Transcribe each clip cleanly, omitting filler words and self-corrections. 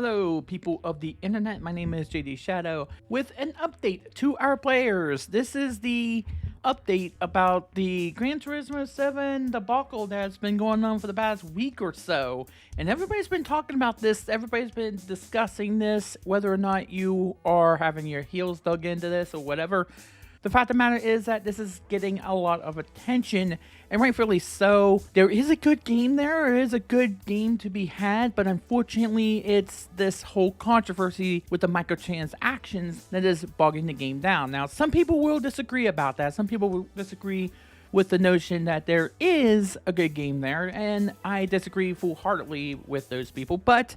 Hello, people of the internet. My name is JD Shadow with an update to our players. This is the update about the Gran Turismo 7 debacle that's been going on for the past week or so. And everybody's been talking about this. Everybody's been discussing this, whether or not you are having your heels dug into this or whatever. The fact of the matter is that this is getting a lot of attention, and rightfully so. There is a good game there. There is a good game to be had, but unfortunately, it's this whole controversy with the microtransactions that is bogging the game down. Now, some people will disagree about that. Some people will disagree with the notion that there is a good game there, and I disagree full-heartedly with those people, but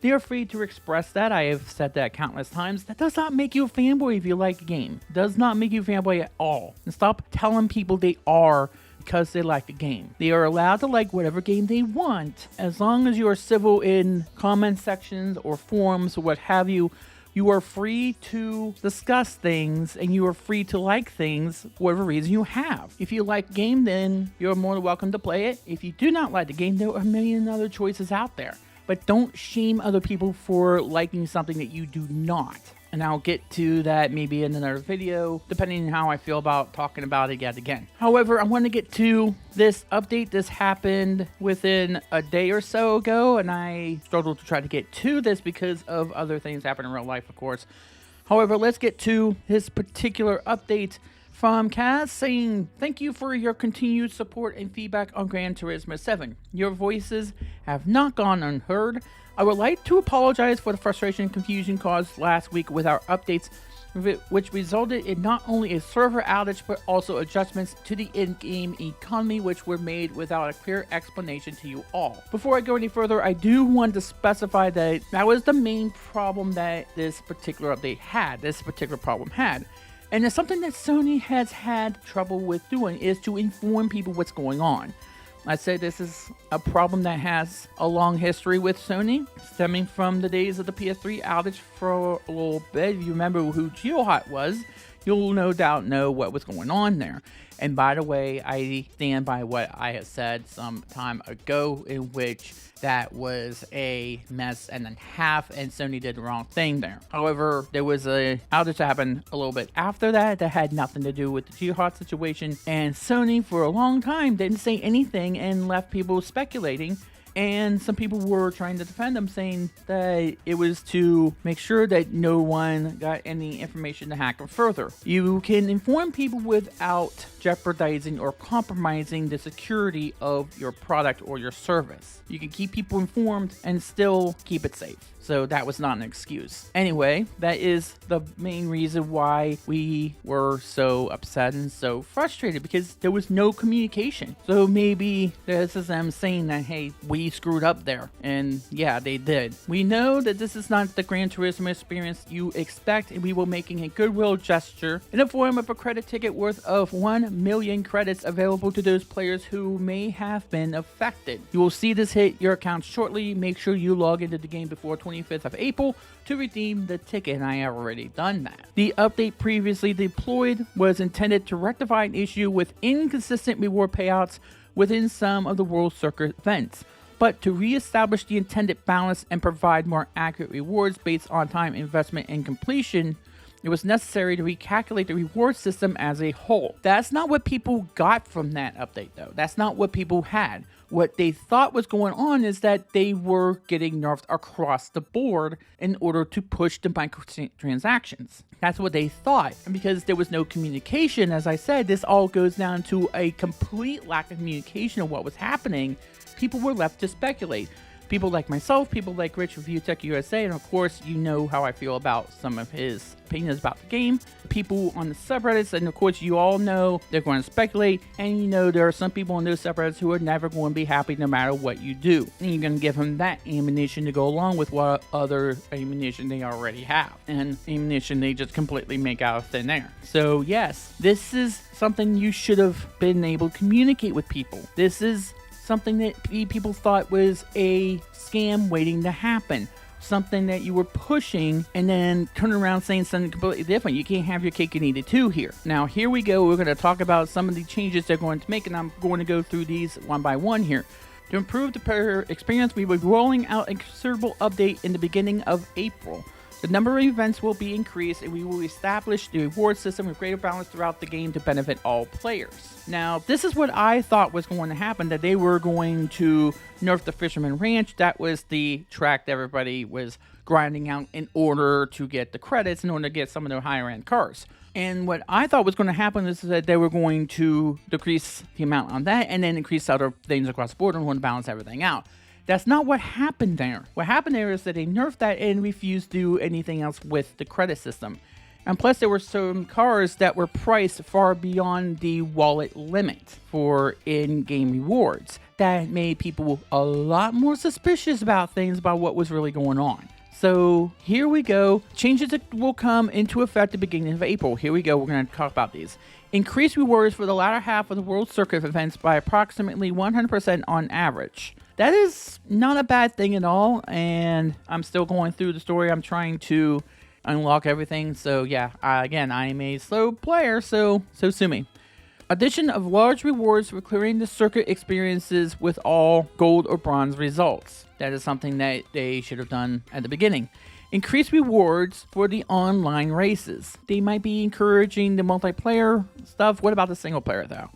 they are free to express that. I have said that countless times. That does not make you a fanboy if you like a game. It does not make you a fanboy at all. And stop telling people they are because they like the game. They are allowed to like whatever game they want. As long as you are civil in comment sections or forums or what have you, you are free to discuss things and you are free to like things for whatever reason you have. If you like the game, then you're more than welcome to play it. If you do not like the game, there are a million other choices out there. But don't shame other people for liking something that you do not. And I'll get to that maybe in another video, depending on how I feel about talking about it yet again. However, I want to get to this update. This happened within a day or so ago, and I struggled to try to get to this because of other things happening in real life, of course. However, let's get to this particular update from Kaz saying, "Thank you for your continued support and feedback on Gran Turismo 7. Your voices have not gone unheard. I would like to apologize for the frustration and confusion caused last week with our updates, which resulted in not only a server outage but also adjustments to the in-game economy which were made without a clear explanation to you all. Before I go any further, I do want to specify that that was the main problem that this particular update had, And it's something that Sony has had trouble with doing, is to inform people what's going on. I say this is a problem that has a long history with Sony, stemming from the days of the PS3 outage for a little bit. If you remember who GeoHot was, you'll no doubt know what was going on there. And by the way, I stand by what I had said some time ago, in which that was a mess and a half, and Sony did the wrong thing there. However, there was a outage that happened a little bit after that had nothing to do with the GeoHot situation, and Sony for a long time didn't say anything and left people speculating. And some people were trying to defend them, saying that it was to make sure that no one got any information to hack them further. You can inform people without jeopardizing or compromising the security of your product or your service. You can keep people informed and still keep it safe. So that was not an excuse. Anyway, that is the main reason why we were so upset and so frustrated, because there was no communication. So maybe this is them saying that, hey, we screwed up there. And yeah, they did. We know that this is not the Gran Turismo experience you expect, and we will making a goodwill gesture in the form of a credit ticket worth of 1 million credits available to those players who may have been affected. You will see this hit your account shortly. Make sure you log into the game before 25th of April to redeem the ticket, and I have already done that. The update previously deployed was intended to rectify an issue with inconsistent reward payouts within some of the World Circuit events, but to re-establish the intended balance and provide more accurate rewards based on time investment and completion, it was necessary to recalculate the reward system as a whole. That's not what people got from that update, though. That's not what people had. What they thought was going on is that they were getting nerfed across the board in order to push the microtransactions. That's what they thought. And because there was no communication, as I said, this all goes down to a complete lack of communication of what was happening. People were left to speculate. People like myself, people like Rich Review Tech USA, and of course, you know how I feel about some of his opinions about the game. People on the subreddits, and of course, you all know they're going to speculate, and you know there are some people on those subreddits who are never going to be happy no matter what you do. And you're going to give them that ammunition to go along with what other ammunition they already have, and ammunition they just completely make out of thin air. So yes, this is something you should have been able to communicate with people. This is something that people thought was a scam waiting to happen. Something that you were pushing and then turn around saying something completely different. You can't have your cake and eat it too here. Now, here we go. We're going to talk about some of the changes they're going to make, and I'm going to go through these one by one here. To improve the player experience, we will be rolling out a considerable update in the beginning of April. The number of events will be increased, and we will establish the reward system with greater balance throughout the game to benefit all players. Now, this is what I thought was going to happen, that they were going to nerf the Fisherman Ranch. That was the track that everybody was grinding out in order to get the credits, in order to get some of their higher end cars. And what I thought was going to happen is that they were going to decrease the amount on that and then increase other things across the board and want to balance everything out. That's not what happened there. What happened there is that they nerfed that and refused to do anything else with the credit system. And plus, there were some cars that were priced far beyond the wallet limit for in-game rewards. That made people a lot more suspicious about things, about what was really going on. So here we go. Changes that will come into effect at the beginning of April. Here we go. We're going to talk about these. Increase rewards for the latter half of the World Circuit events by approximately 100% on average. That is not a bad thing at all, and I'm still going through the story. I'm trying to unlock everything, so yeah, again, I am a slow player, so sue me. Addition of large rewards for clearing the circuit experiences with all gold or bronze results. That is something that they should have done at the beginning. Increase rewards for the online races. They might be encouraging the multiplayer stuff. What about the single player, though?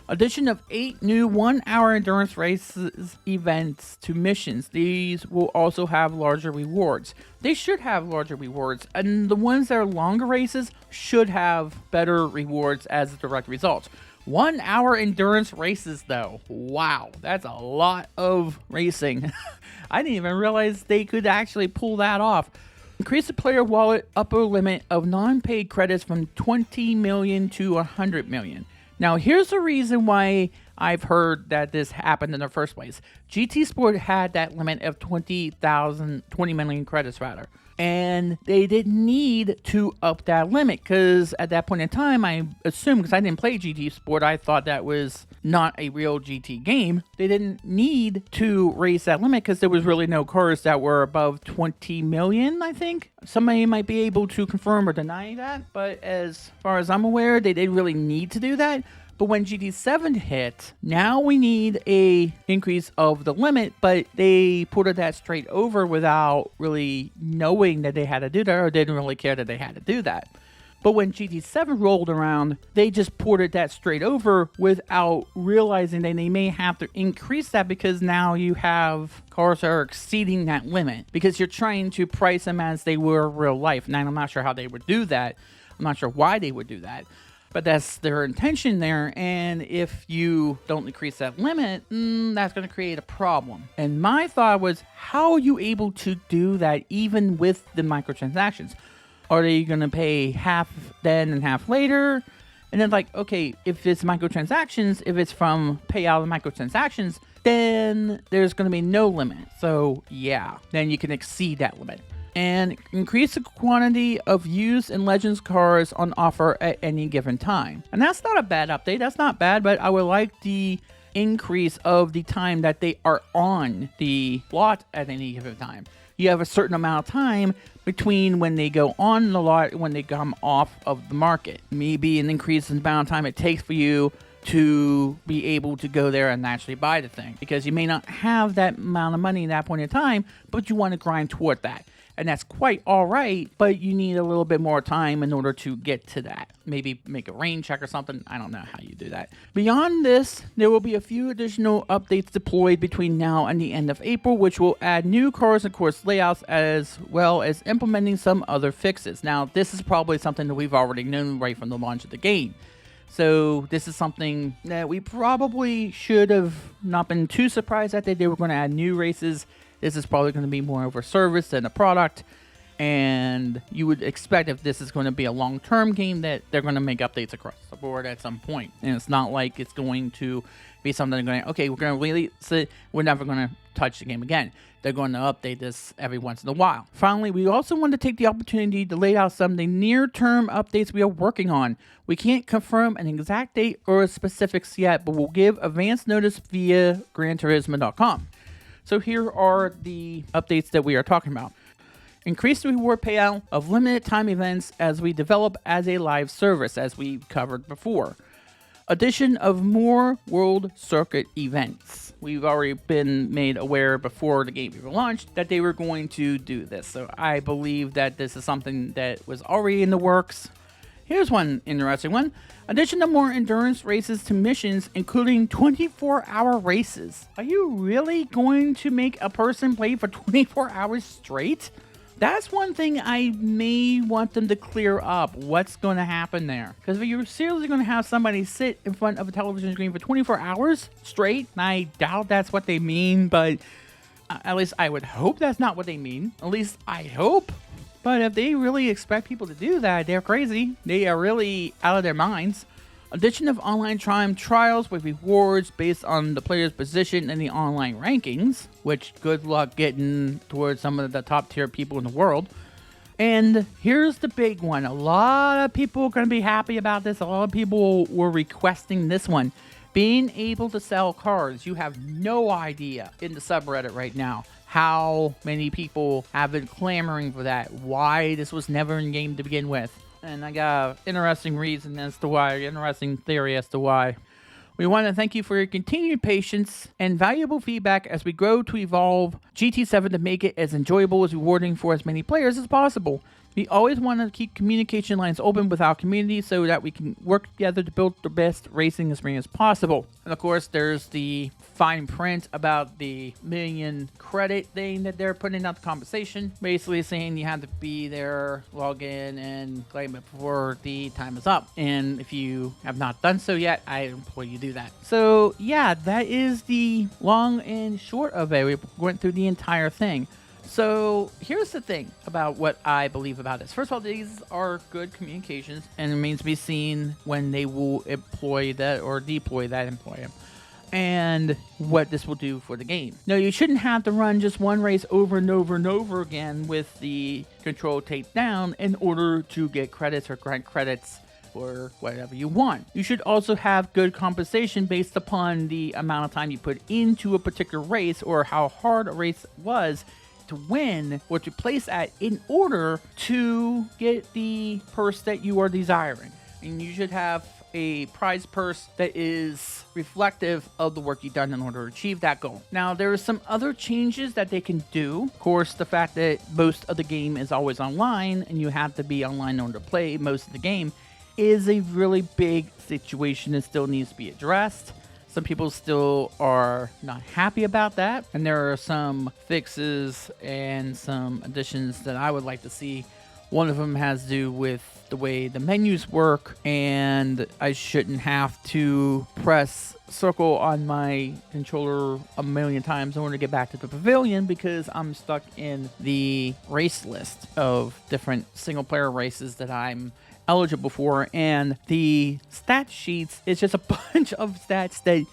Addition of 8 new 1-hour endurance races events to missions. These will also have larger rewards. They should have larger rewards, and the ones that are longer races should have better rewards as a direct result. 1-hour endurance races, though. Wow, that's a lot of racing. I didn't even realize they could actually pull that off. Increase the player wallet upper limit of non-paid credits from 20 million to 100 million. Now, here's the reason why I've heard that this happened in the first place. GT Sport had that limit of 20 million credits, rather. And they didn't need to up that limit because at that point in time, I assumed, because I didn't play GT Sport, I thought that was not a real GT game. They didn't need to raise that limit because there was really no cars that were above 20 million, I think. Somebody might be able to confirm or deny that, but as far as I'm aware, they didn't really need to do that. But when GT7 hit, now we need a increase of the limit, but they put that straight over without really knowing that they had to do that, or didn't really care that they had to do that. But when GT7 rolled around, they just ported that straight over without realizing that they may have to increase that because now you have cars that are exceeding that limit because you're trying to price them as they were real life. Now, I'm not sure how they would do that. I'm not sure why they would do that. But that's their intention there, and if you don't increase that limit, that's going to create a problem. And my thought was, how are you able to do that even with the microtransactions? Are they going to pay half then and half later? And then like, okay, if it's microtransactions, if it's from payout of microtransactions, then there's going to be no limit. So yeah, then you can exceed that limit. And increase the quantity of used and Legends cars on offer at any given time. And that's not a bad update. That's not bad, but I would like the increase of the time that they are on the lot at any given time. You have a certain amount of time between when they go on the lot and when they come off of the market. Maybe an increase in the amount of time it takes for you to be able to go there and actually buy the thing. Because you may not have that amount of money at that point in time, but you want to grind toward that. And that's quite all right, but you need a little bit more time in order to get to that. Maybe make a rain check or something. I don't know how you do that. Beyond this, there will be a few additional updates deployed between now and the end of April, which will add new cars and course layouts as well as implementing some other fixes. Now, this is probably something that we've already known right from the launch of the game. So this is something that we probably should have not been too surprised at, that they were going to add new races. This is probably going to be more of a service than a product, and you would expect if this is going to be a long-term game that they're going to make updates across the board at some point. And it's not like it's going to be something they're going to, okay, we're going to release it, we're never going to touch the game again. They're going to update this every once in a while. Finally, we also want to take the opportunity to lay out some of the near-term updates we are working on. We can't confirm an exact date or specifics yet, but we'll give advance notice via GranTurismo.com. So here are the updates that we are talking about. Increase the reward payout of limited time events as we develop as a live service, as we covered before. Addition of more World Circuit events. We've already been made aware before the game even launched that they were going to do this. So I believe that this is something that was already in the works. Here's one interesting one. Addition of more endurance races to missions, including 24-hour races. Are you really going to make a person play for 24 hours straight? That's one thing I may want them to clear up. What's going to happen there? Because if you're seriously going to have somebody sit in front of a television screen for 24 hours straight, and I doubt that's what they mean, but at least I would hope that's not what they mean. At least I hope. But if they really expect people to do that, they're crazy. They are really out of their minds. Addition of online time trials with rewards based on the player's position in the online rankings, which good luck getting towards some of the top tier people in the world. And here's the big one. A lot of people are going to be happy about this. A lot of people were requesting this one. Being able to sell cards. You have no idea in the subreddit right now how many people have been clamoring for that. Why this was never in game to begin with. And I got an interesting reason as to why, interesting theory as to why. We want to thank you for your continued patience and valuable feedback as we grow to evolve GT7 to make it as enjoyable as rewarding for as many players as possible. We always want to keep communication lines open with our community so that we can work together to build the best racing experience possible. And of course, there's the fine print about the million credit thing that they're putting out the compensation. Basically saying you have to be there, log in, and claim it before the time is up. And if you have not done so yet, I implore you to do that. So yeah, that is the long and short of it. We went through the entire thing. So here's the thing about what I believe about this. First of all, these are good communications, and it remains to be seen when they will employ that or deploy that employee, and what this will do for the game. Now, you shouldn't have to run just one race over and over and over again with the control taped down in order to get credits or grant credits or whatever you want. You should also have good compensation based upon the amount of time you put into a particular race or how hard a race was to win or to place at in order to get the purse that you are desiring. And you should have a prize purse that is reflective of the work you've done in order to achieve that goal. Now, there are some other changes that they can do. Of course, the fact that most of the game is always online and you have to be online in order to play most of the game is a really big situation that still needs to be addressed. Some people still are not happy about that, and there are some fixes and some additions that I would like to see. One of them has to do with the way the menus work, and I shouldn't have to press circle on my controller a million times in order to get back to the pavilion because I'm stuck in the race list of different single player races that I'm eligible for, and the stat sheets is just a bunch of stats that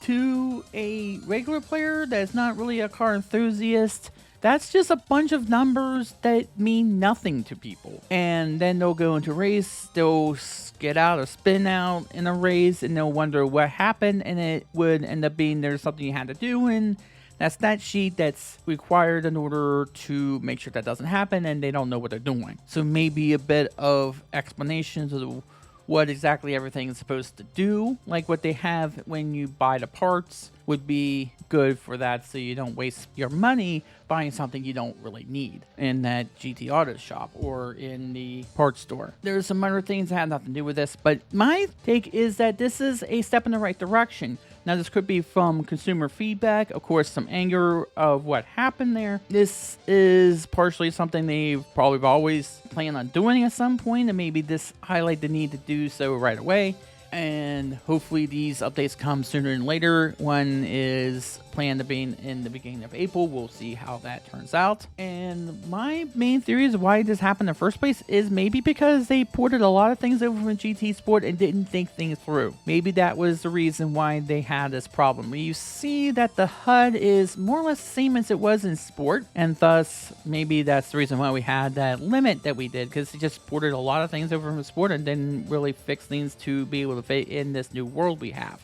to a regular player that's not really a car enthusiast, that's just a bunch of numbers that mean nothing to people. And then they'll go into a race, they'll get out or spin out in a race, and they'll wonder what happened, and it would end up being there's something you had to do, and that's that sheet that's required in order to make sure that doesn't happen, and they don't know what they're doing. So maybe a bit of explanations of what exactly everything is supposed to do, like what they have when you buy the parts, would be good for that, so you don't waste your money buying something you don't really need in that GT Auto shop or in the parts store. There's some other things that have nothing to do with this, but my take is that this is a step in the right direction. Now, this could be from consumer feedback, of course, some anger of what happened there. This is partially something they've probably always planned on doing at some point, and maybe this highlight the need to do so right away. And hopefully these updates come sooner than later. One is planned to be in the beginning of April. We'll see how that turns out. And my main theory is why this happened in the first place is maybe because they ported a lot of things over from GT Sport and didn't think things through. Maybe that was the reason why they had this problem. You see that the HUD is more or less the same as it was in Sport, and thus maybe that's the reason why we had that limit that we did, because they just ported a lot of things over from Sport and didn't really fix things to be able to fit in this new world we have.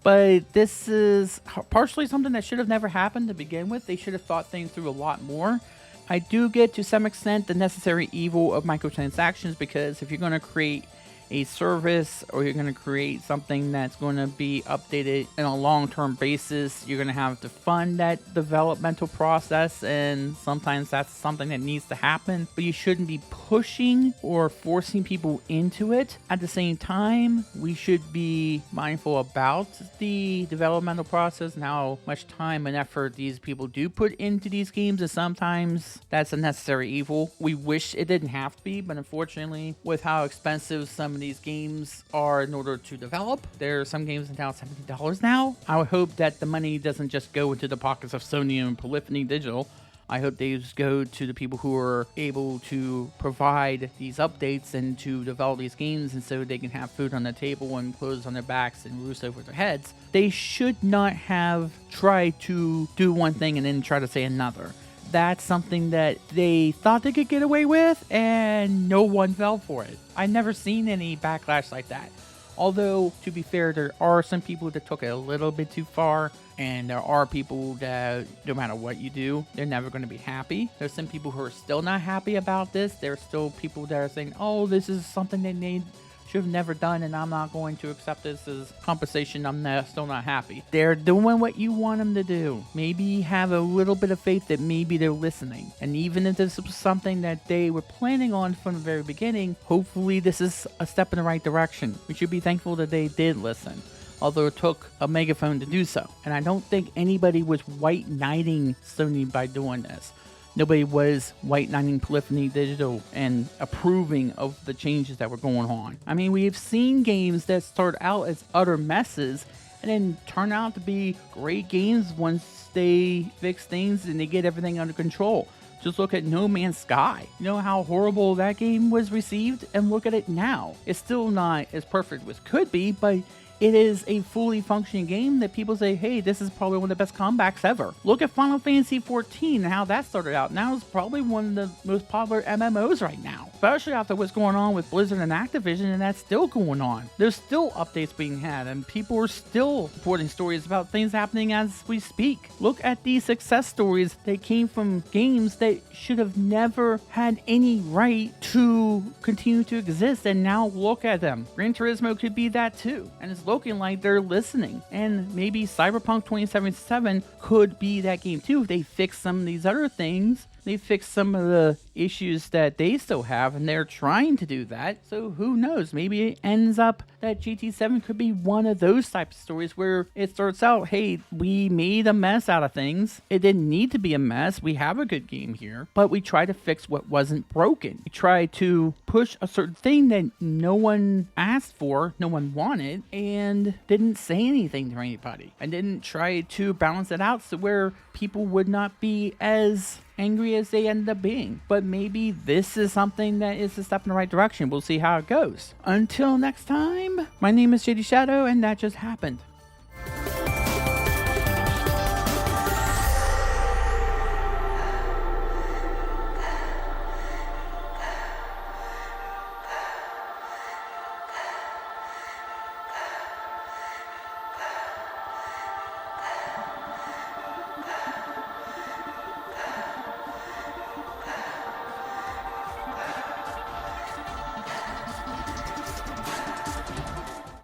But this is partially something that should have never happened to begin with. They should have thought things through a lot more. I do get to some extent the necessary evil of microtransactions, because if you're going to create a service, or you're going to create something that's going to be updated on a long-term basis, you're going to have to fund that developmental process, and sometimes that's something that needs to happen, but you shouldn't be pushing or forcing people into it. At the same time, we should be mindful about the developmental process and how much time and effort these people do put into these games, and sometimes that's a necessary evil. We wish it didn't have to be, but unfortunately, with how expensive some of these games are in order to develop, there are some games now $70 now. I would hope that the money doesn't just go into the pockets of Sony and Polyphony Digital. I hope they just go to the people who are able to provide these updates and to develop these games, and so they can have food on the table and clothes on their backs and roofs over their heads. They should not have tried to do one thing and then try to say another. That's something that they thought they could get away with, and no one fell for it. I've never seen any backlash like that. Although, to be fair, there are some people that took it a little bit too far, and there are people that, no matter what you do, they're never going to be happy. There's some people who are still not happy about this. There's still people that are saying, oh, this is something they should have never done, and I'm not going to accept this as compensation. I'm still not happy. They're doing what you want them to do. Maybe have a little bit of faith that maybe they're listening. And even if this was something that they were planning on from the very beginning, hopefully this is a step in the right direction. We should be thankful that they did listen, although it took a megaphone to do so. And I don't think anybody was white knighting Sony by doing this. Nobody was white knighting Polyphony Digital and approving of the changes that were going on. I mean, we've seen games that start out as utter messes and then turn out to be great games once they fix things and they get everything under control. Just look at No Man's Sky. You know how horrible that game was received? And look at it now. It's still not as perfect as could be, but it is a fully functioning game that people say, hey, this is probably one of the best comebacks ever. Look at Final Fantasy XIV and how that started out. Now it's probably one of the most popular MMOs right now, especially after what's going on with Blizzard and Activision, and that's still going on. There's still updates being had, and people are still reporting stories about things happening as we speak. Look at these success stories that came from games that should have never had any right to continue to exist, and now look at them. Gran Turismo could be that too, and it's looking like they're listening. And maybe Cyberpunk 2077 could be that game too if they fix some of these other things. They fix some of the issues that they still have, and they're trying to do that. So who knows? Maybe it ends up that GT7 could be one of those types of stories where it starts out, hey, we made a mess out of things. It didn't need to be a mess. We have a good game here, but we tried to fix what wasn't broken. We tried to push a certain thing that no one asked for, no one wanted, and didn't say anything to anybody, and didn't try to balance it out so where people would not be as angry as they ended up being. But maybe this is something that is a step in the right direction. We'll see how it goes. Until next time, my name is JD Shadow, and that just happened.